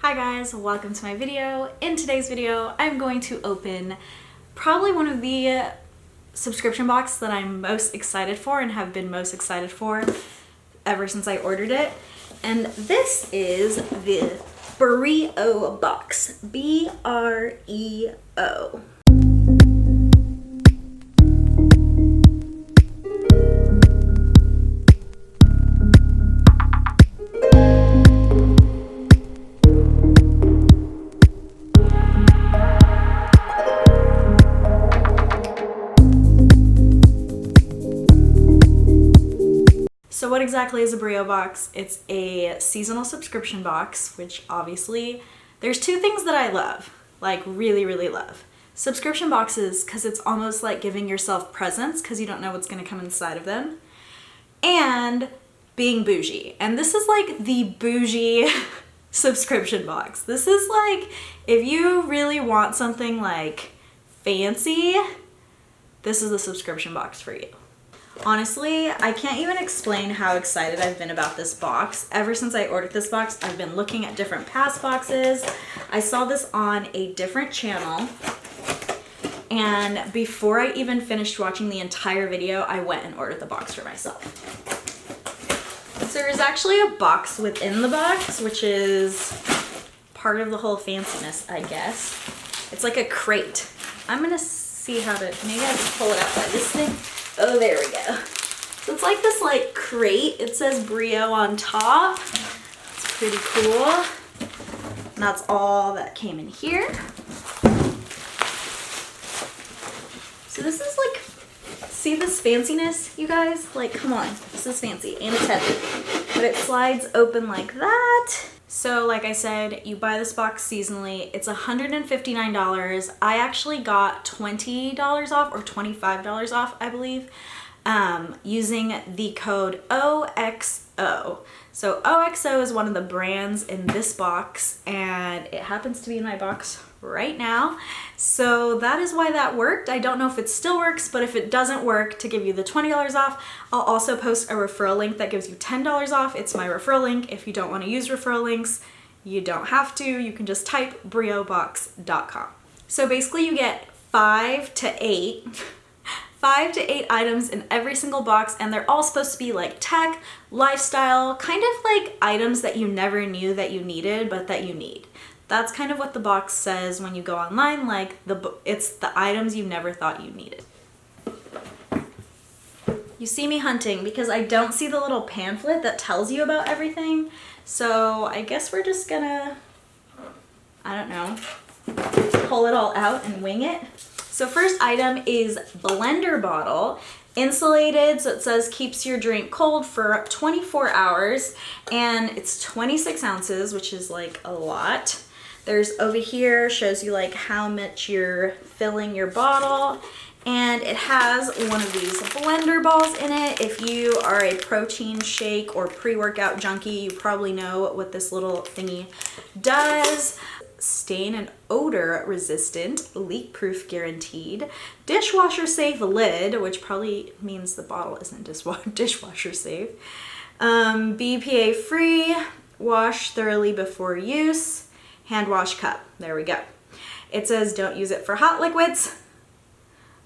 Hi guys, welcome to my video. In today's video, I'm going to open probably one of the subscription boxes that I'm most excited for and have been most excited for ever since I ordered it. And this is the Breo Box, B-R-E-O. So what exactly is a Breo box? It's a seasonal subscription box, which obviously there's two things that I love, like really love. Subscription boxes, because it's almost like giving yourself presents because you don't know what's going to come inside of them. And being bougie. And this is like the bougie subscription box. This is like, if you really want something like fancy, this is the subscription box for you. Honestly, I can't even explain how excited I've been about this box. Ever since I ordered this box, I've been looking at different past boxes. I saw this on a different channel, and before I even finished watching the entire video, I went and ordered the box for myself. So there's actually a box within the box, which is part of the whole fanciness, I guess. It's like a crate. I'm gonna see how to, maybe I can pull it out by this thing. Oh, there we go. So it's like this like crate. It says Breo on top. It's pretty cool. And that's all that came in here. So this is like, see this fanciness, you guys? Like, come on, this is fancy and it's heavy. But it slides open like that. So like I said, you buy this box seasonally. It's $159. I actually got $20 off or $25 off, I believe, using the code OXO. So OXO is one of the brands in this box, and it happens to be in my box right now. So that is why that worked. I don't know if it still works, but if it doesn't work, to give you the $20 off, I'll also post a referral link that gives you $10 off. It's my referral link. If you don't want to use referral links, you don't have to. You can just type breobox.com. So basically you get 5 to 8 items in every single box, and they're all supposed to be like tech, lifestyle, kind of like items that you never knew that you needed, but that you need. That's kind of what the box says when you go online, like it's the items you never thought you needed. You see me hunting because I don't see the little pamphlet that tells you about everything. So I guess we're just gonna, I don't know, pull it all out and wing it. So first item is blender bottle. Insulated, so it says keeps your drink cold for 24 hours, and it's 26 ounces, which is like a lot. There's over here, shows you like how much you're filling your bottle, and it has one of these blender balls in it. If you are a protein shake or pre-workout junkie, you probably know what this little thingy does. Stain and odor resistant, leak proof guaranteed, dishwasher safe lid, which probably means the bottle isn't dishwasher safe, BPA free, wash thoroughly before use, hand wash cup. There we go. It says don't use it for hot liquids.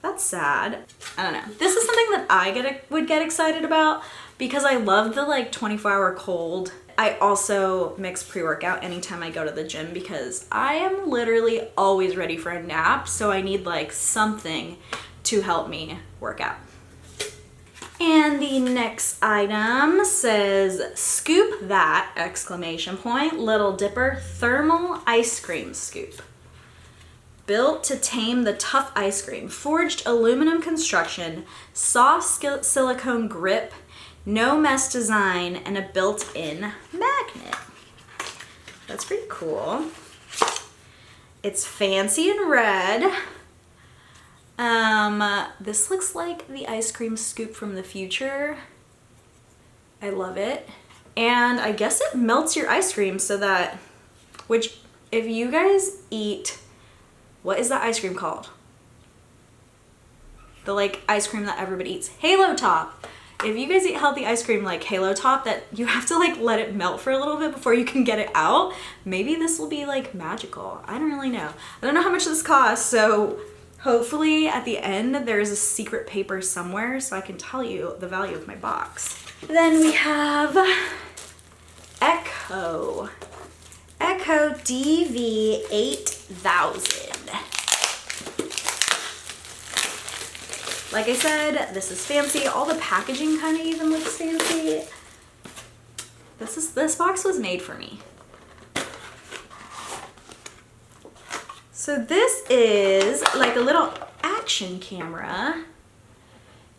That's sad. I don't know. This is something that I would get excited about because I love the like 24-hour cold. I also mix pre-workout anytime I go to the gym because I am literally always ready for a nap, so I need like something to help me work out. And the next item says scoop that, exclamation point, Little Dipper thermal ice cream scoop. Built to tame the tough ice cream, forged aluminum construction, soft silicone grip, no mess design, and a built-in magnet. That's pretty cool. It's fancy and red. This looks like the ice cream scoop from the future. I love it. And I guess it melts your ice cream so that, which if you guys eat, what is that ice cream called? The like ice cream that everybody eats. Halo Top. If you guys eat healthy ice cream like Halo Top that you have to like let it melt for a little bit before you can get it out, maybe this will be like magical. I don't really know. I don't know how much this costs, so hopefully at the end there's a secret paper somewhere so I can tell you the value of my box. Then we have ekho DV8000. Like I said, this is fancy. All the packaging kind of even looks fancy. This box was made for me. So this is like a little action camera.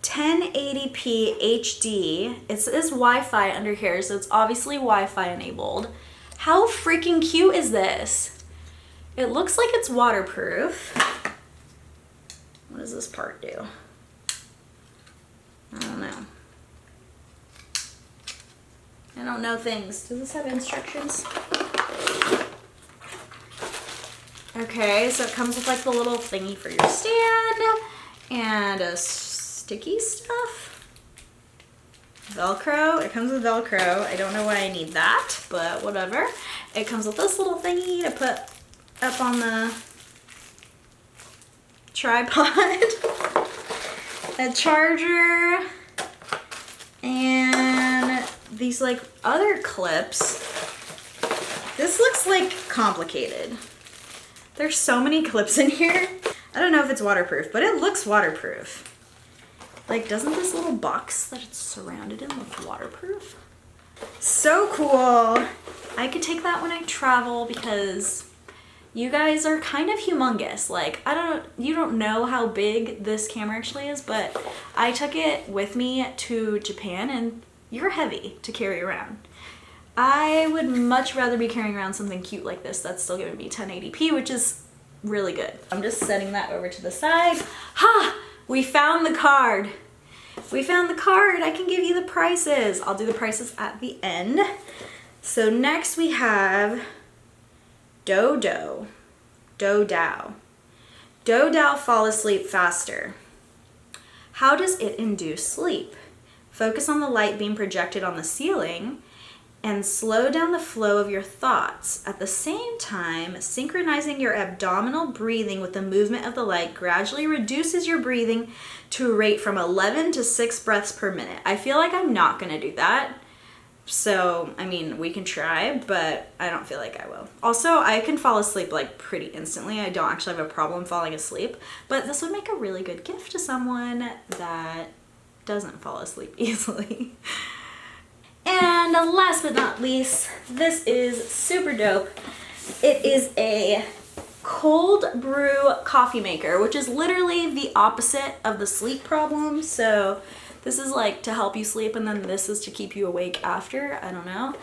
1080p HD. It says Wi-Fi under here, so it's obviously Wi-Fi enabled. How freaking cute is this? It looks like it's waterproof. What does this part do? I don't know. I don't know things. Does this have instructions? Okay, so it comes with like the little thingy for your stand and a sticky stuff. Velcro. It comes with Velcro. I don't know why I need that, but whatever. It comes with this little thingy to put up on the tripod. A charger, and these like other clips. This looks like complicated. There's so many clips in here. I don't know if it's waterproof, but it looks waterproof. Like, doesn't this little box that it's surrounded in look waterproof? So cool. I could take that when I travel because you guys are kind of humongous. Like, you don't know how big this camera actually is, but I took it with me to Japan and you're heavy to carry around. I would much rather be carrying around something cute like this that's still giving me 1080p, which is really good. I'm just setting that over to the side. Ha! We found the card. We found the card. I can give you the prices. I'll do the prices at the end. So next we have dodow. Dodow fall asleep faster. How does it induce sleep? Focus on the light being projected on the ceiling and slow down the flow of your thoughts. At the same time, synchronizing your abdominal breathing with the movement of the light gradually reduces your breathing to a rate from 11 to 6 breaths per minute. I feel like I'm not gonna do that. So, I mean, we can try, but I don't feel like I will. Also, I can fall asleep like pretty instantly. I don't actually have a problem falling asleep, but this would make a really good gift to someone that doesn't fall asleep easily. And last but not least, this is super dope. It is a cold brew coffee maker, which is literally the opposite of the sleep problem. So this is like to help you sleep, and then this is to keep you awake after. I don't know.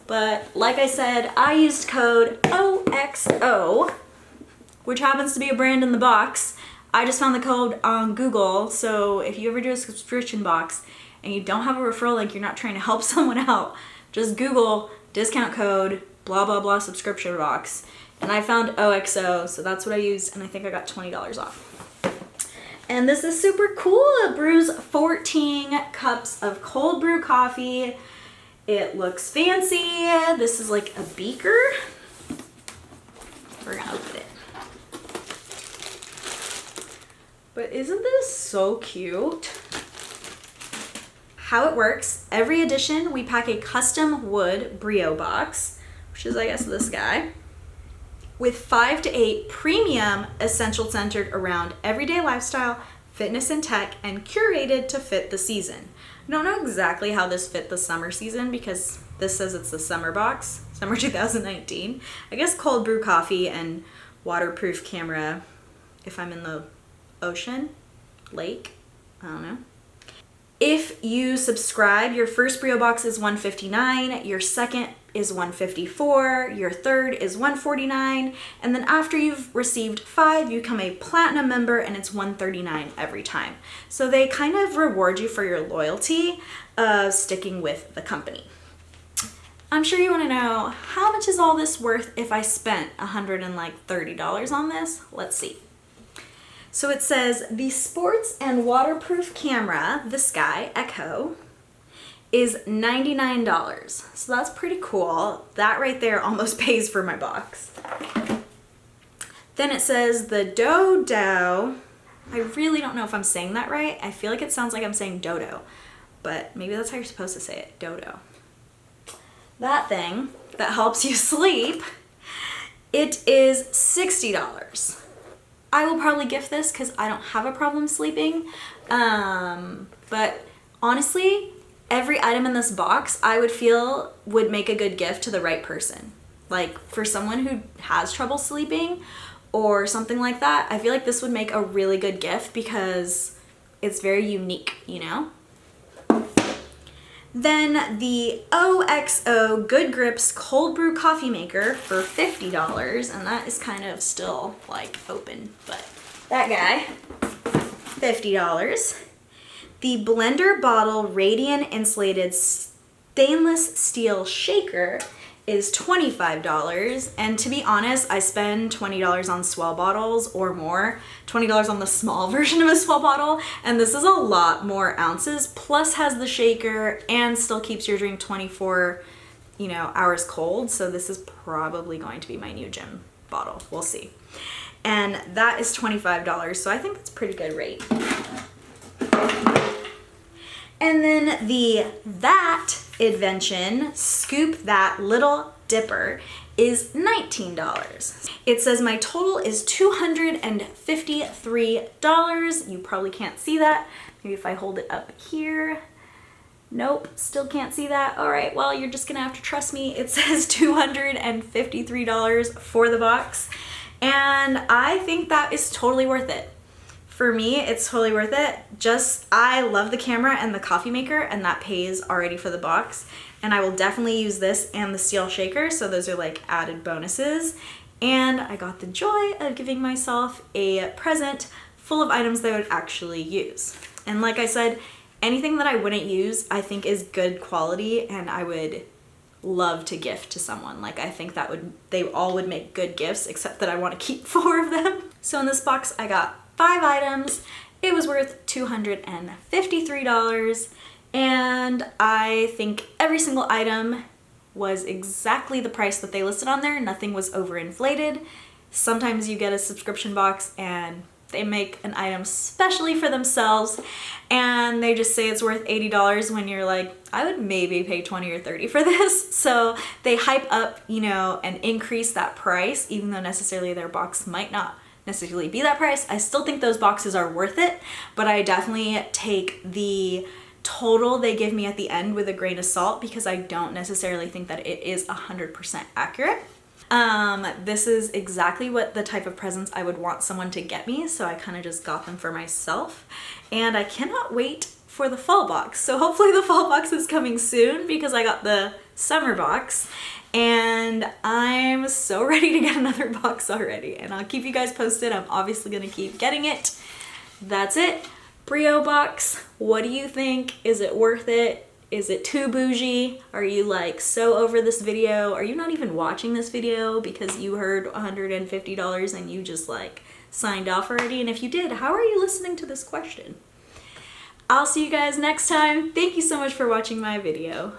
But like I said, I used code OXO, which happens to be a brand in the box. I just found the code on Google, so if you ever do a subscription box and you don't have a referral link, you're not trying to help someone out, just Google discount code blah blah blah subscription box. And I found OXO, so that's what I used, and I think I got $20 off. And this is super cool. It brews 14 cups of cold brew coffee. It looks fancy. This is like a beaker. We're gonna open it. But isn't this so cute? How it works, every edition we pack a custom wood Breo box, which is I guess this guy, with 5 to 8 premium essentials centered around everyday lifestyle, fitness and tech, and curated to fit the season. I don't know exactly how this fit the summer season because this says it's the summer box, summer 2019. I guess cold brew coffee and waterproof camera if I'm in the ocean, lake, I don't know. If you subscribe, your first Breo box is $159, your second is $154, your third is $149, and then after you've received 5, you become a platinum member and it's $139 every time. So they kind of reward you for your loyalty of sticking with the company. I'm sure you want to know, how much is all this worth if I spent $130 on this? Let's see. So it says the sports and waterproof camera, this guy, ekho, is $99. So that's pretty cool. That right there almost pays for my box. Then it says the dodow. I really don't know if I'm saying that right. I feel like it sounds like I'm saying dodo, but maybe that's how you're supposed to say it, dodow. That thing that helps you sleep, it is $60. I will probably gift this because I don't have a problem sleeping. But honestly, every item in this box I would feel would make a good gift to the right person. Like for someone who has trouble sleeping or something like that, I feel like this would make a really good gift because it's very unique, you know? Then the XOXO Good Grips cold brew coffee maker for $50, and that is kind of still like open, but that guy, $50. The Blender Bottle Radiant Insulated Stainless Steel Shaker is $25, and to be honest, I spend $20 on swell bottles or more, $20 on the small version of a swell bottle, and this is a lot more ounces, plus has the shaker and still keeps your drink 24, hours cold, so this is probably going to be my new gym bottle. We'll see. And that is $25, so I think that's a pretty good rate. And then the That Invention Scoop That Little Dipper is $19. It says my total is $253. You probably can't see that. Maybe if I hold it up here. Nope, still can't see that. All right, well, you're just gonna have to trust me. It says $253 for the box. And I think that is totally worth it. For me, it's totally worth it. I love the camera and the coffee maker, and that pays already for the box. And I will definitely use this and the steel shaker, so those are like added bonuses. And I got the joy of giving myself a present full of items that I would actually use. And like I said, anything that I wouldn't use, I think is good quality, and I would love to gift to someone. Like I think they all would make good gifts, except that I want to keep 4 of them. So in this box, I got 5 items. It was worth $253, and I think every single item was exactly the price that they listed on there. Nothing was overinflated. Sometimes you get a subscription box and they make an item specially for themselves and they just say it's worth $80 when you're like, I would maybe pay 20 or 30 for this. So they hype up, and increase that price, even though necessarily their box might not necessarily be that price. I still think those boxes are worth it, but I definitely take the total they give me at the end with a grain of salt because I don't necessarily think that it is 100% accurate. This is exactly what the type of presents I would want someone to get me, so I kind of just got them for myself, and I cannot wait for the fall box. So hopefully the fall box is coming soon because I got the summer box, and I'm so ready to get another box already, and I'll keep you guys posted. I'm obviously gonna keep getting it. That's it. Breo Box, what do you think? Is it worth it? Is it too bougie? Are you like so over this video? Are you not even watching this video because you heard $150 and you just like signed off already? And if you did, how are you listening to this question? I'll see you guys next time. Thank you so much for watching my video.